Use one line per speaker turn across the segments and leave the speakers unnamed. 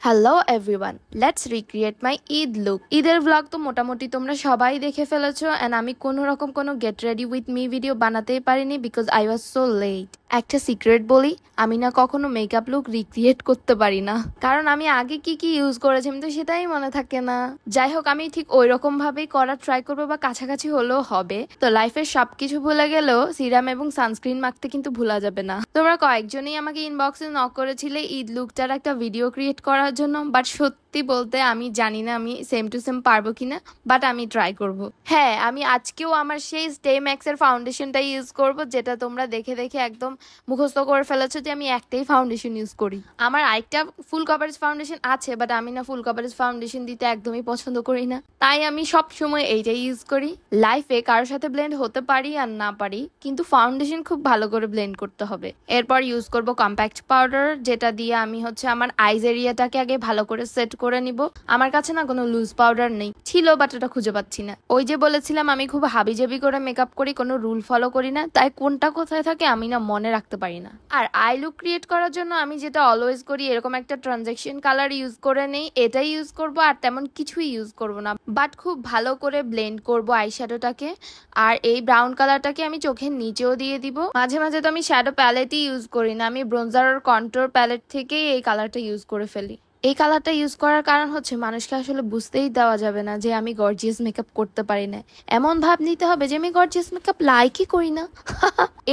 Hello everyone, let's recreate my Eid look. ঈদের blog তো মোটামুটি তোমরা সবাই দেখে ফেলেছো এন্ড আমি কোনো রকম কোনো get ready with me video বানাতেই পারিনি because I was so late. একটা সিক্রেট বলি, আমি না কখনো মেকআপ লুক রিক্রিয়েট করতে পারি না, কারণ আমি আগে কি কি ইউজ করেছি আমি তো সেটাই মনে থাকে না। যাই হোক, আমি ঠিক ওই রকম ভাবেই করার ট্রাই করবো বা কাছাকাছি হলেও হবে। তো লাইফের সবকিছু ভুলে গেলেও সিরাম এবং সানস্ক্রিন মাখতে কিন্তু ভুলা যাবে না। তোমরা কয়েকজনই আমাকে ইনবক্সে নক করেছিলে ঈদ লুকটার একটা ভিডিও ক্রিয়েট করার জন্য, বাট সত্যি বলতে আমি জানি না আমি সেম টু সেম পারবো কিনা, বাট আমি ট্রাই করব। হ্যাঁ, আমি আজকেও আমার সেই স্টে ম্যাক্স এর ফাউন্ডেশনটাই ইউজ করব, যেটা তোমরা দেখে দেখে একদম মুখস্থ করে ফেলেছো যে আমি একটাই ফাউন্ডেশন ইউজ করি। আমার আরেকটা ফুল কভারেজ ফাউন্ডেশন আছে, বাট আমি না ফুল কভারেজ ফাউন্ডেশন দিতে একদমই পছন্দ করি না, তাই আমি সব সময় এইটাই ইউজ করি। লাইফে কারোর সাথে ব্লেন্ড হতে পারি আর না পারি, কিন্তু ফাউন্ডেশন খুব ভালো করে ব্লেন্ড করতে হবে। এরপর ইউজ করব কম্প্যাক্ট পাউডার, যেটা দিয়ে আমি আমার আইজ এরিয়াটাকে আগে ভালো করে সেট করে নিব। আমার কাছে না কোনো লুজ পাউডার নেই, ছিল বাট ওটা খুঁজে পাচ্ছি না। ওই যে বলেছিলাম আমি খুব হাবিজাবি করে মেকআপ করি, কোনো রুল ফলো করি না, তাই কোনটা কোথায় থাকে আমি না মনে রাখতে পারি না। আর আই লুক ক্রিয়েট করার জন্য আমি যেটা অলওয়েজ করি, এরকম একটা ট্রানজেকশন কালার ইউজ করে নেই, এটাই ইউজ করব আর তেমন কিছুই ইউজ করব না, বাট খুব ভালো করে ব্লেন্ড করব আইশ্যাডোটাকে। আর এই ব্রাউন কালারটাকে আমি চোখের নিচেও দিয়ে দিব। মাঝে মাঝে তো আমি শ্যাডো প্যালেটই ইউজ করি না, আমি ব্রোঞ্জার আর কন্ট্রোর প্যালেট থেকেই এই কালারটা ইউজ করে ফেলি। এই কালারটা ইউজ করার কারণ মানুষকে আসলে বুঝতেই দেওয়া যাবে না যে আমি গর্জিয়াস মেকআপ করতে পারি না, এমন ভাব নিতে হবে যে আমি গর্জিয়াস মেকআপ লাইকই করি না।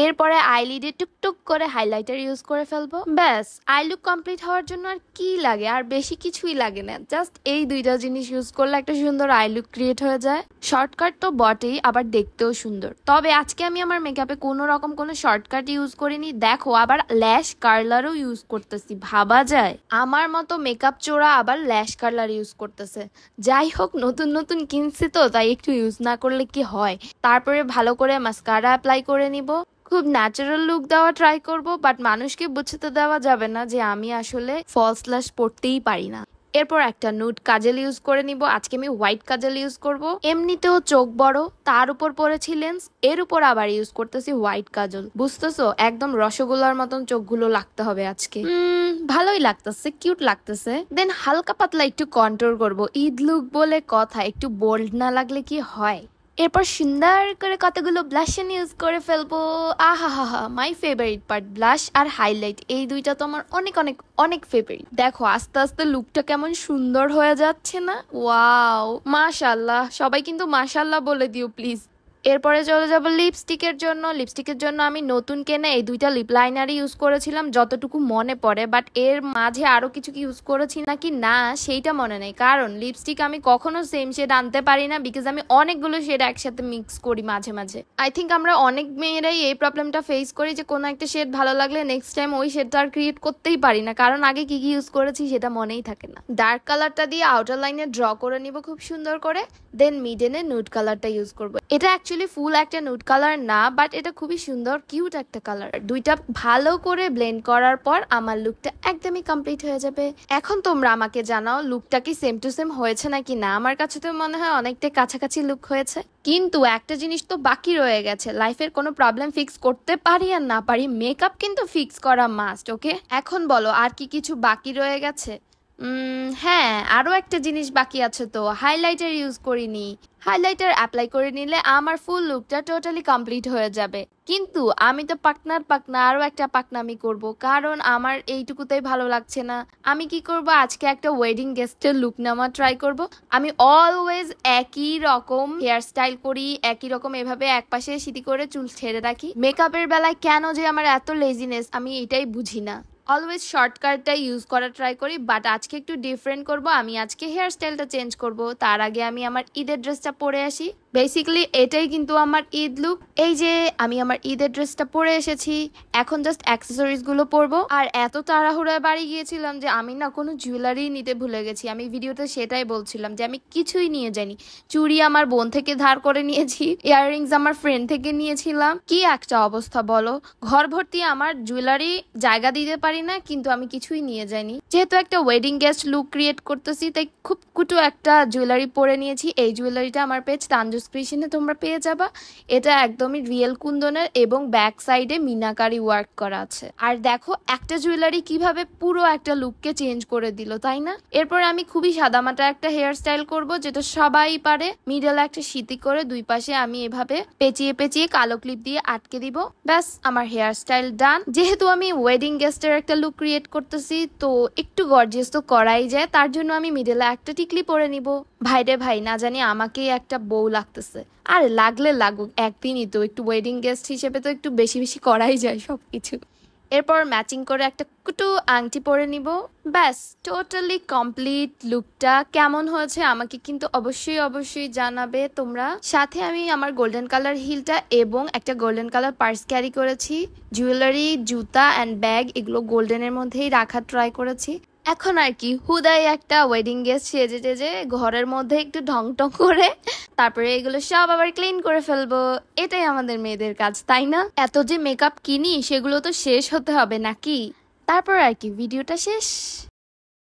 এরপরে আইলিডে টুকটুক করে হাইলাইটার ইউজ করে ফেলবো, ব্যাস আই লুক কমপ্লিট হওয়ার জন্য আর কি লাগে, আর বেশি কিছুই লাগে না। জাস্ট এই দুইটা জিনিস ইউজ করলে একটা সুন্দর আই লুক ক্রিয়েট হয়ে যায়। শর্টকাট তো বটেই, আবার দেখতেও সুন্দর। তবে আজকে আমি আমার মেকআপে কোনো রকম কোনো শর্টকাট ইউজ করিনি, দেখো আবার ল্যাশ কার্লারও ইউজ করতেছি। ভাবা যায় আমার মতো মেকআপ চোরা আবার ল্যাশ কার্লার ইউজ করতেছে। যাই হোক, নতুন নতুন কিনছি তো, তাই একটু ইউজ না করলে কি হয়। তারপরে ভালো করে মাস্কারা অ্যাপ্লাই করে নিব, খুব ন্যাচারাল লুক দেওয়া ট্রাই করব, বাট মানুষকে বুঝতে দেওয়া যাবে না যে আমি আসলে ফলস ল্যাশ পড়তেই পারি না। এরপর একটা নুড কাজল ইউজ করে নিব। আজকে আমি হোয়াইট কাজল ইউজ করব। এমনিতেও চোখ বড়, তার উপর পরেছি লেন্স, এর উপর আবার ইউজ করতেছি হোয়াইট কাজল। বুঝতেছো, একদম রসগোল্লার মতন চোখগুলো লাগতে হবে আজকে। ভালোই লাগতেছে, কিউট লাগতেছে। দেন হালকা পাতলা একটু কন্ট্রোল করব। ঈদ লুক বলে কথা, একটু বোল্ড না লাগলে কি হয়। এরপর সুন্দর করে কতগুলো ব্লাশন ইউজ করে ফেলবো। আহা হা হা, মাই ফেভারিট পার্ট ব্লাশ আর হাইলাইট, এই দুইটা তো আমার অনেক অনেক অনেক ফেভারিট। দেখো আস্তে আস্তে লুকটা কেমন সুন্দর হয়ে যাচ্ছে না? ওয়াও, মাশাআল্লাহ। সবাই কিন্তু মাশাআল্লাহ বলে দিও প্লিজ। এরপরে চলে যাবো লিপস্টিকের জন্য। লিপস্টিকের জন্য আমি নতুন কেনা এই দুইটা লিপ লাইনারই ইউজ করেছিলাম যতটুকু মনে পড়ে, বাট এর মাঝে আরো কিছু কি ইউজ করেছি নাকি না সেইটা মনে নেই, কারণ লিপস্টিক আমি কখনো সেম শেড আনতে পারি না, বিকজ আমি অনেকগুলো শেড একসাথে মিক্স করি মাঝে মাঝে। আই থিঙ্ক আমরা অনেক মেয়েরাই এই প্রবলেমটা ফেস করি যে কোনো একটা শেড ভালো লাগলে নেক্সট টাইম ওই শেডটা আর ক্রিয়েট করতেই পারি না, কারণ আগে কি কি ইউজ করেছি সেটা মনেই থাকে না। ডার্ক কালারটা দিয়ে আউটার লাইনে ড্র করে নিব খুব সুন্দর করে, দেন মিডেনে নুড কালারটা ইউজ করবো। এটা অ্যাকচুয়ালি ফুল একটা নুড কালার না, বাট এটা খুবই সুন্দর কিউট একটা কালার। দুইটা ভালো করে ব্লেন্ড করার পর আমার লুকটা একদমই কমপ্লিট হয়ে যাবে। এখন তোমরা আমাকে জানাও লুকটা কি সেম টু সেম হয়েছে নাকি না। আমার কাছে তো মনে হয় অনেকটা কাছাকাছি লুক হয়েছে, কিন্তু একটা জিনিস তো বাকি রয়ে গেছে। লাইফের কোনো প্রবলেম ফিক্স করতে পারি আর না পারি, মেকআপ কিন্তু ফিক্স করা মাস্ট। ওকে, এখন বলো আর কি কিছু বাকি রয়ে গেছে? হ্যাঁ, আরো একটা জিনিস বাকি আছে, তো হাইলাইটার ইউজ করিনি। হাইলাইটার অ্যাপ্লাই করে নিলে আমার ফুল লুকটা টোটালি কমপ্লিট হয়ে যাবে। কিন্তু আমি তো পাকনা আরো একটা পাকনামি করব, কারণ আমার এইটুকুতেই ভালো লাগছে না। আমি কি করব, আজকে একটা ওয়েডিং গেস্টের লুক নেওয়া ট্রাই করব। আমি অলওয়েজ একই রকম হেয়ার স্টাইল করি, একই রকম এভাবে একপাশে সিটি করে চুল ছেড়ে রাখি। মেকআপের বেলায় কেন যে আমার এত লেজিনেস আমি এটাই বুঝি না। অলওয়েজ শর্টকাটটা ইউজ করার ট্রাই করি, বাট আজকে একটু ডিফারেন্ট করব। আমি আজকে হেয়ার স্টাইলটা চেঞ্জ করব, তার আগে আমি আমার ঈদের ড্রেসটা পরে আসি। বেসিক্যালি এটাই কিন্তু আমার ঈদ লুক। এই যে আমি আমার ঈদের ড্রেসটা পরে এসেছি, এখন জাস্ট অ্যাক্সেসরিজ গুলো পরবো। আর এত তাড়াহুড়ায় বাড়ি গিয়েছিলাম যে আমি না কোনো জুয়েলারি নিতে ভুলে গেছি। আমি ভিডিওতে সেটাই বলছিলাম যে আমি কিছুই নিয়ে যাইনি। চুড়ি আমার বোন থেকে ধার করে নিয়েছি, ইয়াররিংস আমার ফ্রেন্ড থেকে নিয়েছিলাম। কি একটা অবস্থা বলো, ঘর ভর্তি আমার জুয়েলারি, জায়গা দিতে পারি পারি না, কিন্তু আমি কিছুই নিয়ে যাইনি। যেহেতু একটা ওয়েডিং গেস্ট লুক ক্রিয়েট করতেছি, তাই খুব কুটু একটা জুয়েলারি পরে নিয়েছি। এই জুয়েলারিটা আমার পেজ তানজুস ক্রিয়েশনে তোমরা পেয়ে যাবা। এটা একদমই রিয়েল কুন্দনের এবং ব্যাক সাইডে মিনাকারি ওয়ার্ক করা আছে। আর দেখো একটা জুয়েলারি কিভাবে পুরো একটা লুককে চেঞ্জ করে দিল, তাই না? এরপর আমি খুবই সাদামাটা একটা হেয়ার স্টাইল করব, যেটা সবাই পারে। মিডলে একটা সিতি করে দুই পাশে আমি এভাবে পেঁচিয়ে পেঁচিয়ে কালো ক্লিপ দিয়ে আটকে দিব। ব্যাস, আমার হেয়ার স্টাইল ডান। যেহেতু আমি ওয়েডিং গেস্টের একটা লুক ক্রিয়েট করতেছি, তো একটু গর্জিয়াস তো করাই যায়, তার জন্য আমি মিডলে একটা টিকলি পরে নিব। ভাইরে ভাই, না জানি আমাকেই একটা বউ লাগতেছে। আরে লাগলে লাগুক, একদিনই তো, একটু ওয়েডিং গেস্ট হিসেবে তো একটু বেশি বেশি করাই যায় সবকিছু। এরপর ম্যাচিং করে একটা কুটু আংটি পরে নিব। ব্যাস, টোটালি কমপ্লিট। লুকটা কেমন হয়েছে আমাকে কিন্তু অবশ্যই অবশ্যই জানাবে তোমরা। সাথে আমি আমার গোল্ডেন কালার হিলটা এবং একটা গোল্ডেন কালার পার্স ক্যারি করেছি। জুয়েলারি, জুতা অ্যান্ড ব্যাগ এগুলো গোল্ডেনের মধ্যেই রাখার ট্রাই করেছি। এখন আর কি, হুদাই একটা ওয়েডিং গেস্ট সেজে টেজে ঘরের মধ্যে একটু ঢং টং করে তারপরে এগুলো সব আবার ক্লিন করে ফেলবো। এটাই আমাদের মেয়েদের কাজ, তাই না? এত যে মেকআপ কিনি সেগুলো তো শেষ হতে হবে নাকি? তারপর আর কি, ভিডিওটা শেষ।